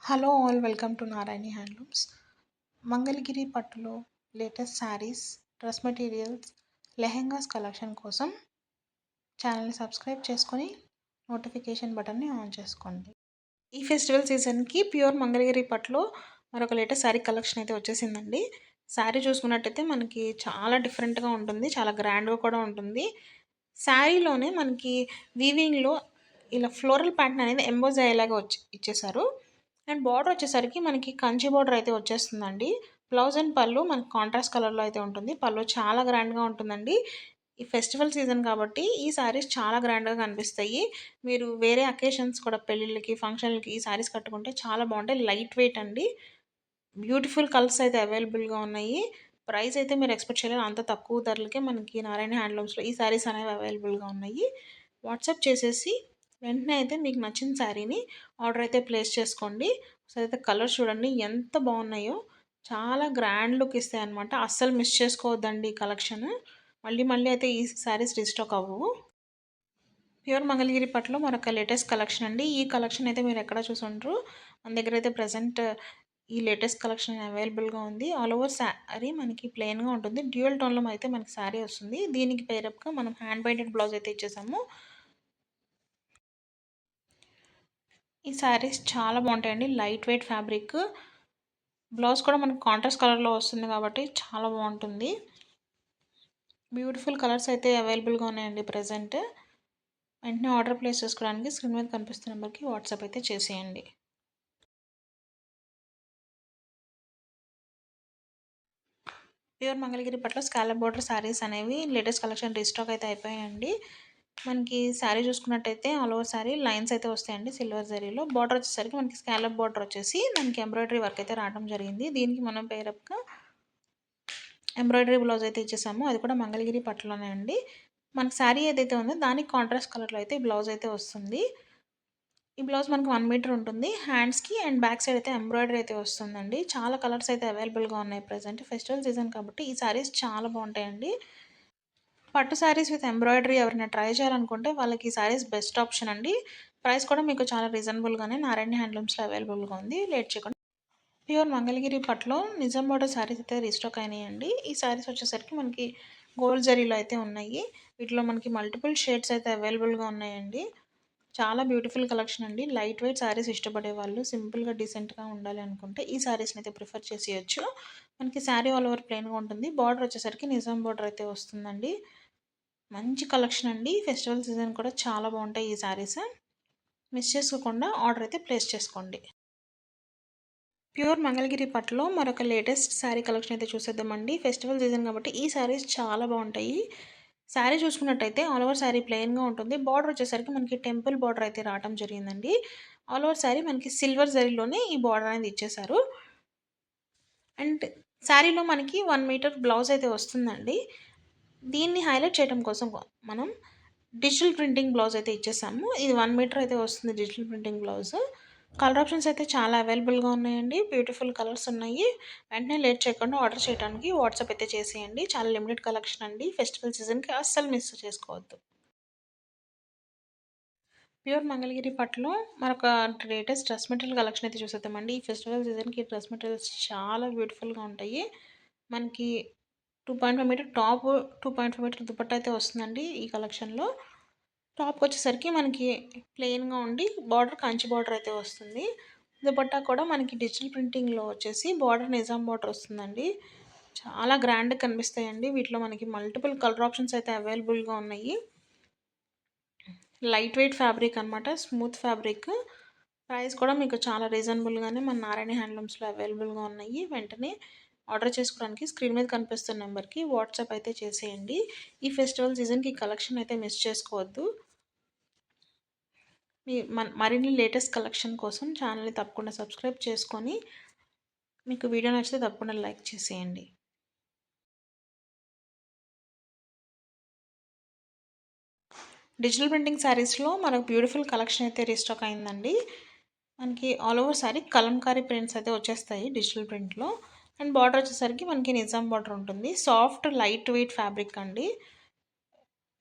Hello all welcome to Narayani handlooms. Mangalagiri పట్టులో latest saris, dress materials, lehengas collection కోసం ఛానల్ని సబ్స్క్రైబ్ చేసుకొని నోటిఫికేషన్ బటన్ని ఆన్ చేసుకోండి. ఈ ఫెస్టివల్ సీజన్కి ప్యూర్ మంగళగిరి పట్టులో మరొక లేటెస్ట్ శారీ కలెక్షన్ అయితే వచ్చేసిందండి. శారీ చూసుకున్నట్టయితే మనకి చాలా డిఫరెంట్గా ఉంటుంది, చాలా గ్రాండ్గా కూడా ఉంటుంది. శారీలోనే మనకి వీవింగ్లో ఇలా ఫ్లోరల్ ప్యాటర్న్ అనేది ఎంబోజ్ అయ్యేలాగా ఇచ్చేసారు. అండ్ బార్డర్ వచ్చేసరికి మనకి కంచి బార్డర్ అయితే వచ్చేస్తుందండి. బ్లౌజ్ అండ్ పళ్ళు మనకి కాంట్రాస్ట్ కలర్లో అయితే ఉంటుంది. పళ్ళు చాలా గ్రాండ్గా ఉంటుందండి. ఈ ఫెస్టివల్ సీజన్ కాబట్టి ఈ శారీస్ చాలా గ్రాండ్గా కనిపిస్తాయి. మీరు వేరే అకేషన్స్ కూడా పెళ్ళిళ్ళకి, ఫంక్షన్లకి ఈ శారీస్ కట్టుకుంటే చాలా బాగుంటాయి. లైట్ వెయిట్ అండి. బ్యూటిఫుల్ కలర్స్ అయితే అవైలబుల్గా ఉన్నాయి. ప్రైస్ అయితే మీరు ఎక్స్పెక్ట్ చేయలేరు, అంత తక్కువ ధరలకే మనకి నారాయణ హ్యాండ్లూమ్స్లో ఈ శారీస్ అనేవి అవైలబుల్గా ఉన్నాయి. వాట్సాప్ చేసేసి వెంటనే అయితే మీకు నచ్చిన శారీని ఆర్డర్ అయితే ప్లేస్ చేసుకోండి. సో అయితే కలర్స్ చూడండి ఎంత బాగున్నాయో, చాలా గ్రాండ్ లుక్ ఇస్తాయి అనమాట. అస్సలు మిస్ చేసుకోవద్దండి ఈ కలెక్షన్. మళ్ళీ మళ్ళీ అయితే ఈ శారీస్ రీస్టాక్ అవ్వవు. ప్యూర్ మంగళగిరి పట్టులో మరొక లేటెస్ట్ కలెక్షన్ అండి. ఈ కలెక్షన్ అయితే మీరు ఎక్కడ చూసుంటారు. మన దగ్గర అయితే ప్రజెంట్ ఈ లేటెస్ట్ కలెక్షన్ అవైలబుల్గా ఉంది. ఆల్ ఓవర్ శారీ మనకి ప్లెయిన్గా ఉంటుంది. డ్యూయల్ టోన్లో అయితే మనకి శారీ వస్తుంది. దీనికి పేరప్గా మనం హ్యాండ్ బైండెడ్ బ్లౌజ్ అయితే ఇచ్చేసాము. ఈ శారీస్ చాలా బాగుంటాయండి. లైట్ వెయిట్ ఫ్యాబ్రిక్, బ్లౌజ్ కూడా మనకి కాంట్రాస్ట్ కలర్లో వస్తుంది కాబట్టి చాలా బాగుంటుంది. బ్యూటిఫుల్ కలర్స్ అయితే అవైలబుల్గా ఉన్నాయండి ప్రజెంట్. వెంటనే ఆర్డర్ ప్లేస్ చేసుకోవడానికి స్క్రీన్ మీద కనిపిస్తున్న నెంబర్కి వాట్సాప్ అయితే చేసేయండి. ప్యూర్ మంగళగిరి పట్ల స్కాలప్ బోర్డర్ శారీస్ అనేవి లేటెస్ట్ కలెక్షన్ రీస్టాక్ అయితే అయిపోయాయండి. మనకి శారీ చూసుకున్నట్టయితే ఆల్ ఓవర్ శారీ లైన్స్ అయితే వస్తాయండి సిల్వర్ జరీలో. బార్డర్ వచ్చేసరికి మనకి స్కాలప్ బార్డర్ వచ్చేసి దానికి ఎంబ్రాయిడరీ వర్క్ అయితే రావడం జరిగింది. దీనికి మనం పేరప్గా ఎంబ్రాయిడరీ బ్లౌజ్ అయితే ఇచ్చేసాము. అది కూడా మంగళగిరి పట్టులోనే అండి. మనకి శారీ ఏదైతే ఉందో దానికి కాంట్రాస్ట్ కలర్లో అయితే బ్లౌజ్ అయితే వస్తుంది. ఈ బ్లౌజ్ మనకు 1 మీటర్ ఉంటుంది. హ్యాండ్స్కి అండ్ బ్యాక్ సైడ్ అయితే ఎంబ్రాయిడరీ అయితే వస్తుందండి. చాలా కలర్స్ అయితే అవైలబుల్గా ఉన్నాయి ప్రజెంట్. ఫెస్టివల్ సీజన్ కాబట్టి ఈ శారీస్ చాలా బాగుంటాయండి. పట్టు శారీస్ విత్ ఎంబ్రాయిడరీ ఎవరైనా ట్రై చేయాలనుకుంటే వాళ్ళకి ఈ శారీస్ బెస్ట్ ఆప్షన్ అండి. ప్రైస్ కూడా మీకు చాలా రీజనబుల్గానే నారాయణ హ్యాండ్లూమ్స్లో అవైలబుల్గా ఉంది. లేట్ చేయకుండా ప్యూర్ మంగళగిరి పట్టులో నిజాం బోర్డర్ శారీస్ అయితే రీస్టాక్ అయినాయండి. ఈ శారీస్ వచ్చేసరికి మనకి గోల్డ్ జరీలో అయితే ఉన్నాయి. వీటిలో మనకి మల్టిపుల్ షేడ్స్ అయితే అవైలబుల్గా ఉన్నాయండి. చాలా బ్యూటిఫుల్ కలెక్షన్ అండి. లైట్ వెయిట్ శారీస్ ఇష్టపడే వాళ్ళు, సింపుల్గా డీసెంట్గా ఉండాలి అనుకుంటే ఈ శారీస్ని అయితే ప్రిఫర్ చేసేయచ్చు. మనకి శారీ ఆల్ ఓవర్ ప్లెయిన్గా ఉంటుంది. బార్డర్ వచ్చేసరికి నిజాం బార్డర్ అయితే వస్తుందండి. మంచి కలెక్షన్ అండి. ఫెస్టివల్ సీజన్ కూడా చాలా బాగుంటాయి ఈ శారీస్. మిస్ చేసుకోకుండా ఆర్డర్ అయితే ప్లేస్ చేసుకోండి. ప్యూర్ మంగళగిరి పట్టులో మరొక లేటెస్ట్ శారీ కలెక్షన్ అయితే చూసేద్దామండి. ఫెస్టివల్ సీజన్ కాబట్టి ఈ శారీస్ చాలా బాగుంటాయి. శారీ చూసుకున్నట్టయితే ఆల్ ఓవర్ శారీ ప్లెయిన్గా ఉంటుంది. బార్డర్ వచ్చేసరికి మనకి టెంపుల్ బార్డర్ అయితే రావడం జరిగిందండి. ఆల్ ఓవర్ శారీ మనకి సిల్వర్ జరీలోనే ఈ బార్డర్ అనేది ఇచ్చేసారు. అండ్ శారీలో మనకి 1 మీటర్ బ్లౌజ్ అయితే వస్తుందండి. దీన్ని హైలైట్ చేయడం కోసం మనం డిజిటల్ ప్రింటింగ్ బ్లౌజ్ అయితే ఇచ్చేసాము. ఇది 1 మీటర్ అయితే వస్తుంది digital printing blouse. Colour options అయితే చాలా అవైలబుల్గా ఉన్నాయండి. బ్యూటిఫుల్ కలర్స్ ఉన్నాయి. వెంటనే లేట్ చేయకుండా ఆర్డర్ చేయడానికి వాట్సాప్ అయితే చేసేయండి. చాలా లిమిటెడ్ కలెక్షన్ అండి. ఫెస్టివల్ సీజన్కి అస్సలు మిస్ చేసుకోవద్దు. ప్యూర్ మంగళగిరి పట్టులో మరొక లేటెస్ట్ డ్రెస్ మెటీరియల్ కలెక్షన్ అయితే చూసేద్దామండి. ఈ ఫెస్టివల్ సీజన్కి డ్రెస్ మెటీరియల్స్ చాలా బ్యూటిఫుల్గా ఉంటాయి. మనకి 2.5 మీటర్ టాప్, 2.5 మీటర్ దుపట్టా అయితే వస్తుందండి ఈ కలెక్షన్లో. టాప్కి వచ్చేసరికి మనకి ప్లెయిన్గా ఉండి బార్డర్ కంచి బార్డర్ అయితే వస్తుంది. దుపట్టా కూడా మనకి డిజిటల్ ప్రింటింగ్లో వచ్చేసి బార్డర్ నిజాం బార్డర్ వస్తుందండి. చాలా గ్రాండ్గా కనిపిస్తాయండి. వీటిలో మనకి మల్టిపుల్ కలర్ ఆప్షన్స్ అయితే అవైలబుల్గా ఉన్నాయి. లైట్ వెయిట్ ఫ్యాబ్రిక్ అనమాట, స్మూత్ ఫ్యాబ్రిక్. ప్రైస్ కూడా మీకు చాలా రీజనబుల్గానే మన నారాయణ హ్యాండ్లూమ్స్లో అవైలబుల్గా ఉన్నాయి. వెంటనే ఆర్డర్ చేసుకోవడానికి స్క్రీన్ మీద కనిపిస్తున్న నెంబర్కి వాట్సాప్ అయితే చేసేయండి. ఈ ఫెస్టివల్ సీజన్కి ఈ కలెక్షన్ అయితే మిస్ చేసుకోవద్దు. మరిన్ని లేటెస్ట్ కలెక్షన్ కోసం ఛానల్ని తప్పకుండా సబ్స్క్రైబ్ చేసుకొని మీకు వీడియో నచ్చితే తప్పకుండా లైక్ చేసేయండి. డిజిటల్ ప్రింటింగ్ శారీస్లో మనకు బ్యూటిఫుల్ కలెక్షన్ అయితే రీస్టాక్ అయిందండి. మనకి all over sari Kalamkari prints అయితే వచ్చేస్తాయి డిజిటల్ ప్రింట్లో. అండ్ బార్డర్ వచ్చేసరికి మనకి నిజాం బార్డర్ ఉంటుంది. సాఫ్ట్ లైట్ వెయిట్ ఫ్యాబ్రిక్ అండి.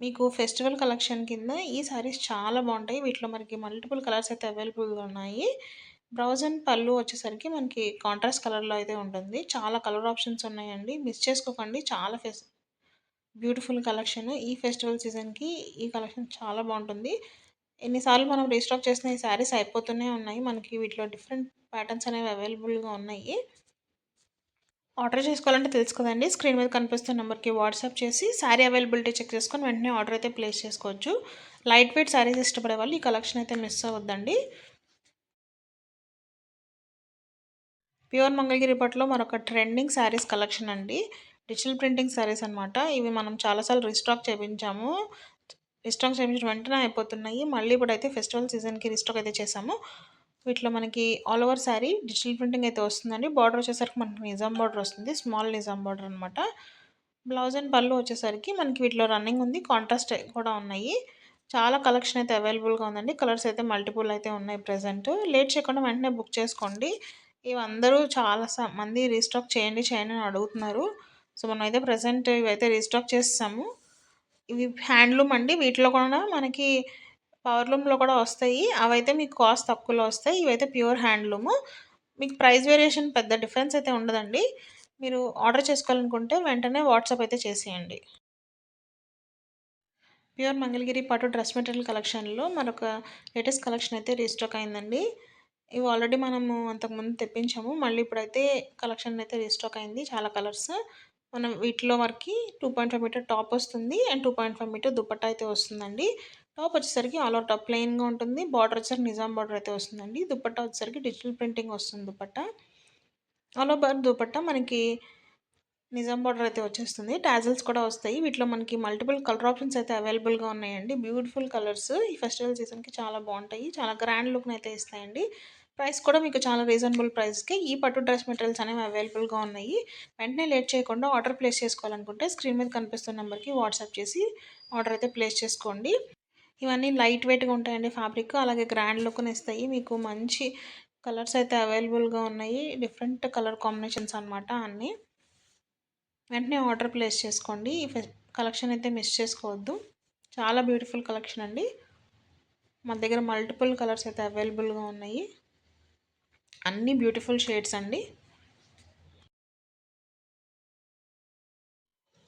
మీకు ఫెస్టివల్ కలెక్షన్ కింద ఈ శారీస్ చాలా బాగుంటాయి. వీటిలో మనకి మల్టిపుల్ కలర్స్ అయితే అవైలబుల్గా ఉన్నాయి. బ్లౌజ్ అండ్ పళ్ళు వచ్చేసరికి మనకి కాంట్రాస్ట్ కలర్‌లో అయితే ఉంటుంది. చాలా కలర్ ఆప్షన్స్ ఉన్నాయండి. మిస్ చేసుకోకండి. చాలా బ్యూటిఫుల్ కలెక్షన్. ఈ ఫెస్టివల్ సీజన్‌కి ఈ కలెక్షన్ చాలా బావుంటుంది. ఎన్ని సార్లు మనం రీస్టాక్ చేసిన ఈ శారీస్ అయిపోతూనే ఉన్నాయి. మనకి వీటిలో డిఫరెంట్ ప్యాటర్న్స్ అనేవి అవైలబుల్‌గా ఉన్నాయి. ఆర్డర్ చేసుకోవాలంటే తెలుసు కదండీ! స్క్రీన్ మీద కనిపిస్తున్న నంబర్‌కి వాట్సాప్ చేసి శారీ అవైలబిలిటీ చెక్ చేసుకొని వెంటనే ఆర్డర్ అయితే ప్లేస్ చేసుకోవచ్చు. లైట్ వెయిట్ శారీస్ ఇష్టపడే వాళ్ళు ఈ కలెక్షన్ అయితే మిస్ అవ్వద్దండి. ప్యూర్ మంగళగిరి పట్టులో మరొక ట్రెండింగ్ శారీస్ కలెక్షన్ అండి. డిజిటల్ ప్రింటింగ్ శారీస్ అనమాట. ఇవి మనం చాలా సార్లు రీస్టాక్ చేపించాము. రీస్టాక్ చేపించిన వెంటనే అయిపోతున్నాయి. మళ్ళీ ఇప్పుడైతే ఫెస్టివల్ సీజన్‌కి రీస్టాక్ అయితే చేసాము. వీటిలో మనకి all over sari digital printing అయితే వస్తుందండి. బార్డర్ వచ్చేసరికి మనకి నిజాం బార్డర్ వస్తుంది. స్మాల్ నిజాం బార్డర్ అనమాట. బ్లౌజ్ అండ్ పళ్ళు వచ్చేసరికి మనకి వీటిలో రన్నింగ్ ఉంది. కాంట్రాస్ట్ కూడా ఉన్నాయి. చాలా కలెక్షన్ అయితే అవైలబుల్‌గా ఉందండి. కలర్స్ అయితే మల్టిపుల్ అయితే ఉన్నాయి ప్రెజెంట్. లేట్ చేయకుండా వెంటనే బుక్ చేసుకోండి. ఇవి అందరూ చాలా మంది రీస్టాక్ చేయండి, చేయండి అని అడుగుతున్నారు. సో, మనమైతే ప్రెజెంట్ ఇవైతే రీస్టాక్ చేసేసాము. ఇవి హ్యాండ్లూమ్ అండి. వీటిలో కూడా మనకి పవర్లూమ్‌లో కూడా వస్తాయి. అవైతే మీకు కాస్ట్ తక్కువలో వస్తాయి. ఇవైతే ప్యూర్ హ్యాండ్లూము. మీకు ప్రైస్ వేరియేషన్ పెద్ద డిఫరెన్స్ అయితే ఉండదండి. మీరు ఆర్డర్ చేసుకోవాలనుకుంటే వెంటనే వాట్సాప్ అయితే చేసేయండి. ప్యూర్ మంగళగిరి పట్టు డ్రెస్ మెటీరియల్ కలెక్షన్‌లో మరొక లేటెస్ట్ కలెక్షన్ అయితే రీస్టాక్ అయిందండి. ఇవి ఆల్రెడీ మనము అంతకుముందు తెప్పించాము. మళ్ళీ ఇప్పుడైతే కలెక్షన్ అయితే రీస్టాక్ అయింది. చాలా కలర్స్. మనం వీటిలో వరకి 2.5 మీటర్ టాప్ వస్తుంది. అండ్ 2.5 మీటర్ దుపట్టా అయితే వస్తుందండి. టాప్ వచ్చేసరికి ఆల్ ఓవర్ టాప్ ప్లెయిన్‌గా ఉంటుంది. బార్డర్ వచ్చేసరికి నిజాం బార్డర్ అయితే వస్తుందండి. దుపట్టా వచ్చేసరికి డిజిటల్ ప్రింటింగ్ వస్తుంది దుపట్టా. ఆల్ ఓవర్ దుపట్టా మనకి నిజాం బార్డర్ అయితే వచ్చేస్తుంది. టాజిల్స్ కూడా వస్తాయి. వీటిలో మనకి మల్టిపుల్ కలర్ ఆప్షన్స్ అయితే అవైలబుల్‌గా ఉన్నాయండి. Beautiful colours. ఈ ఫెస్టివల్ సీజన్‌కి చాలా బావుంటాయి. చాలా గ్రాండ్ లుక్‌ని అయితే ఇస్తాయండి. ప్రైస్ కూడా మీకు చాలా రీజనబుల్ ప్రైస్‌కి ఈ పట్టు డ్రెస్ మెటీరియల్స్ అనేవి అవైలబుల్‌గా ఉన్నాయి. వెంటనే లేట్ చేయకుండా ఆర్డర్ ప్లేస్ చేసుకోవాలనుకుంటే స్క్రీన్ మీద కనిపిస్తున్న నెంబర్‌కి వాట్సాప్ చేసి ఆర్డర్ అయితే ప్లేస్ చేసుకోండి. ఇవన్నీ లైట్ వెయిట్‌గా ఉంటాయండి ఫ్యాబ్రిక్. అలాగే గ్రాండ్ లుక్‌ని ఇస్తాయి. మీకు మంచి కలర్స్ అయితే అవైలబుల్‌గా ఉన్నాయి. డిఫరెంట్ కలర్ కాంబినేషన్స్ అనమాట అన్నీ. వెంటనే ఆర్డర్ ప్లేస్ చేసుకోండి. ఈ కలెక్షన్ అయితే మిస్ చేసుకోవద్దు. చాలా బ్యూటిఫుల్ కలెక్షన్ అండి. మన దగ్గర మల్టిపుల్ కలర్స్ అయితే అవైలబుల్‌గా ఉన్నాయి. అన్నీ బ్యూటిఫుల్ షేడ్స్ అండి.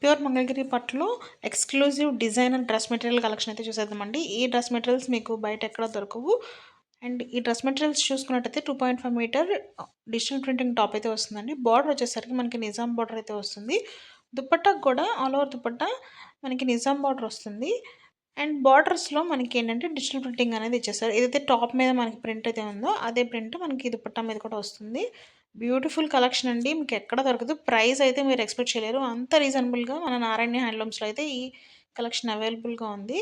ప్యూర్ మంగళగిరి పట్టులో exclusive designer dress material collection అయితే చూసేద్దామండి. ఈ డ్రెస్ మెటీరియల్స్ మీకు బయట ఎక్కడ దొరకవు. అండ్ ఈ డ్రెస్ మెటీరియల్స్ చూసుకున్నట్టయితే 2.5 మీటర్ డిజిటల్ ప్రింటింగ్ టాప్ అయితే వస్తుందండి. బార్డర్ వచ్చేసరికి మనకి నిజాం బార్డర్ అయితే వస్తుంది. దుపట్టాకు కూడా ఆల్ ఓవర్ దుపట్టా మనకి నిజాం బార్డర్ వస్తుంది. అండ్ బార్డర్స్‌లో మనకేంటంటే డిజిటల్ ప్రింటింగ్ అనేది ఇచ్చేస్తారు. ఏదైతే టాప్ మీద మనకి ప్రింట్ అయితే ఉందో అదే ప్రింట్ మనకి దుపట్టా మీద కూడా వస్తుంది. బ్యూటిఫుల్ కలెక్షన్ అండి. మీకెక్కడ దొరకదు. ప్రైస్ అయితే మీరు ఎక్స్‌పెక్ట్ చేయలేరు. అంత రీజనబుల్‌గా మన నారాయణ హ్యాండ్లూమ్స్‌లో అయితే ఈ కలెక్షన్ అవైలబుల్‌గా ఉంది.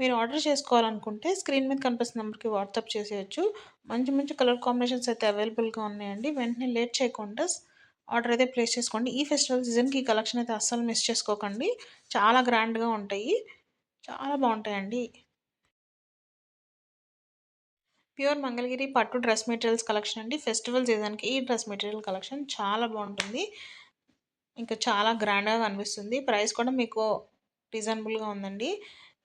మీరు ఆర్డర్ చేసుకోవాలనుకుంటే స్క్రీన్ మీద కనిపిస్తున్న నంబర్‌కి వాట్సాప్ చేసేయొచ్చు. మంచి మంచి కలర్ కాంబినేషన్స్ అయితే అవైలబుల్‌గా ఉన్నాయండి. వెంటనే లేట్ చేయకుండా ఆర్డర్ అయితే ప్లేస్ చేసుకోండి. ఈ ఫెస్టివల్ సీజన్‌కి ఈ కలెక్షన్ అయితే అస్సలు మిస్ చేసుకోకండి. చాలా గ్రాండ్‌గా ఉంటాయి. చాలా బావుంటాయండి. ప్యూర్ మంగళగిరి పట్టు డ్రెస్ మెటీరియల్స్ కలెక్షన్ అండి. ఫెస్టివల్ సీజన్‌కి ఈ డ్రెస్ మెటీరియల్ కలెక్షన్ చాలా బావుంటుంది. ఇంకా చాలా గ్రాండ్‌గా కనిపిస్తుంది. ప్రైస్ కూడా మీకు రీజనబుల్‌గా ఉందండి.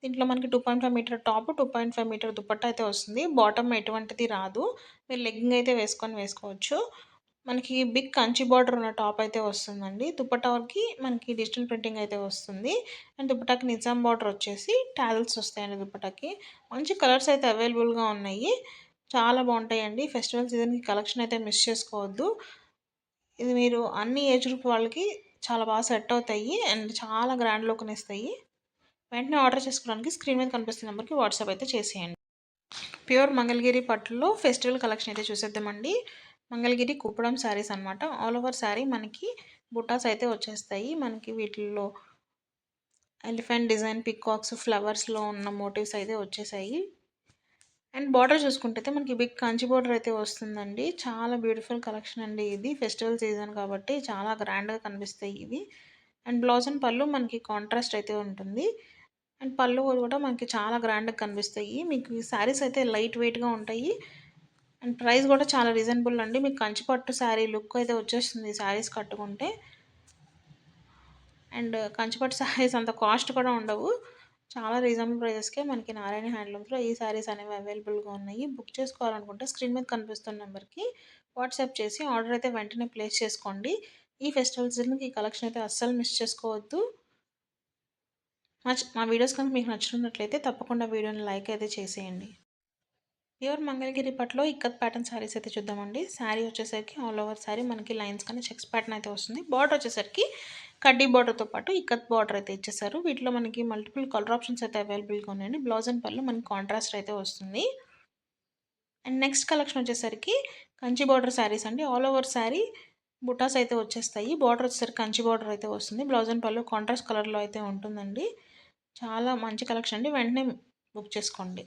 దీంట్లో మనకి 2.5 మీటర్ టాప్, 2.5 మీటర్ దుపట్టా అయితే వస్తుంది. బాటమ్ ఎటువంటిది రాదు. మీరు లెగ్గింగ్ అయితే వేసుకోవచ్చు. మనకి బిగ్ కంచి బార్డర్ ఉన్న టాప్ అయితే వస్తుందండి. దుపట్టాకి మనకి డిజిటల్ ప్రింటింగ్ అయితే వస్తుంది. అండ్ దుపట్టాకి నిజాం బార్డర్ వచ్చేసి టాజిల్స్ వస్తాయండి దుపట్టాకి. మంచి కలర్స్ అయితే అవైలబుల్‌గా ఉన్నాయి. చాలా బావుంటాయండి. ఫెస్టివల్ సీజన్‌కి కలెక్షన్ అయితే మిస్ చేసుకోవద్దు. ఇది మీరు అన్ని ఏజ్ గ్రూప్ వాళ్ళకి చాలా బాగా సెట్ అవుతాయి. అండ్ చాలా గ్రాండ్ లుక్‌నిస్తాయి. వెంటనే ఆర్డర్ చేసుకోవడానికి స్క్రీన్ మీద కనిపిస్తున్న నెంబర్‌కి వాట్సాప్ అయితే చేసేయండి. ప్యూర్ మంగళగిరి పట్టులో ఫెస్టివల్ కలెక్షన్ అయితే చూసేద్దామండి. మంగళగిరి కుప్పడం శారీస్ అనమాట. ఆల్ ఓవర్ శారీ మనకి బుటాస్ అయితే వచ్చేస్తాయి. మనకి వీటిల్లో ఎలిఫెంట్ డిజైన్, పికాక్స్, ఫ్లవర్స్‌లో ఉన్న మోటివ్స్ అయితే వచ్చేసాయి. అండ్ బార్డర్ చూసుకుంటే మనకి బిగ్ కంచి బార్డర్ అయితే వస్తుందండి. చాలా బ్యూటిఫుల్ కలెక్షన్ అండి ఇది. ఫెస్టివల్ సీజన్ కాబట్టి చాలా గ్రాండ్‌గా కనిపిస్తాయి ఇవి. అండ్ బ్లౌజ్ అండ్ పళ్ళు మనకి కాంట్రాస్ట్ అయితే ఉంటుంది. అండ్ పళ్ళు కూడా మనకి చాలా గ్రాండ్‌గా కనిపిస్తాయి. మీకు ఈ శారీస్ అయితే లైట్ వెయిట్‌గా ఉంటాయి. అండ్ ప్రైస్ కూడా చాలా రీజనబుల్ అండి. మీకు కంచి పట్టు శారీ లుక్ అయితే వచ్చేస్తుంది శారీస్ కట్టుకుంటే. అండ్ కంచి పట్టు శారీస్ అంత కాస్ట్ కూడా ఉండవు. చాలా రీజనబుల్ ప్రైజెస్‌కే మనకి నారాయణ హ్యాండ్లూమ్స్‌లో ఈ శారీస్ అనేవి అవైలబుల్‌గా ఉన్నాయి. బుక్ చేసుకోవాలనుకుంటే స్క్రీన్ మీద కనిపిస్తున్న నెంబర్‌కి వాట్సాప్ చేసి ఆర్డర్ అయితే వెంటనే ప్లేస్ చేసుకోండి. ఈ ఫెస్టివల్ సీజన్‌కి ఈ కలెక్షన్ అయితే అస్సలు మిస్ చేసుకోవద్దు. మా వీడియోస్ కనుక మీకు నచ్చుతున్నట్లయితే తప్పకుండా వీడియోని లైక్ అయితే చేసేయండి. ప్యూర్ మంగళగిరి పట్టులో ఇక్కత్ ప్యాటర్న్ శారీస్ అయితే చూద్దామండి. శారీ వచ్చేసరికి ఆల్ ఓవర్ శారీ మనకి లైన్స్ కానీ చెక్స్ ప్యాటర్న్ అయితే వస్తుంది. బార్డర్ వచ్చేసరికి కడ్డీ బార్డర్‌తో పాటు ఇక్కత్ బార్డర్ అయితే ఇచ్చేసారు. వీటిలో మనకి మల్టిపుల్ కలర్ ఆప్షన్స్ అయితే అవైలబుల్‌గా ఉన్నాయండి. బ్లౌజ్ అండ్ పళ్ళు మనకి కాంట్రాస్ట్ అయితే వస్తుంది. అండ్ నెక్స్ట్ కలెక్షన్ వచ్చేసరికి కంచి బార్డర్ శారీస్ అండి. ఆల్ ఓవర్ శారీ బుటాస్ అయితే వచ్చేస్తాయి. బార్డర్ వచ్చేసరికి కంచి బార్డర్ అయితే వస్తుంది. బ్లౌజ్ అండ్ పళ్ళు కాంట్రాస్ట్ కలర్‌లో అయితే ఉంటుందండి. చాలా మంచి కలెక్షన్ అండి. వెంటనే బుక్ చేసుకోండి.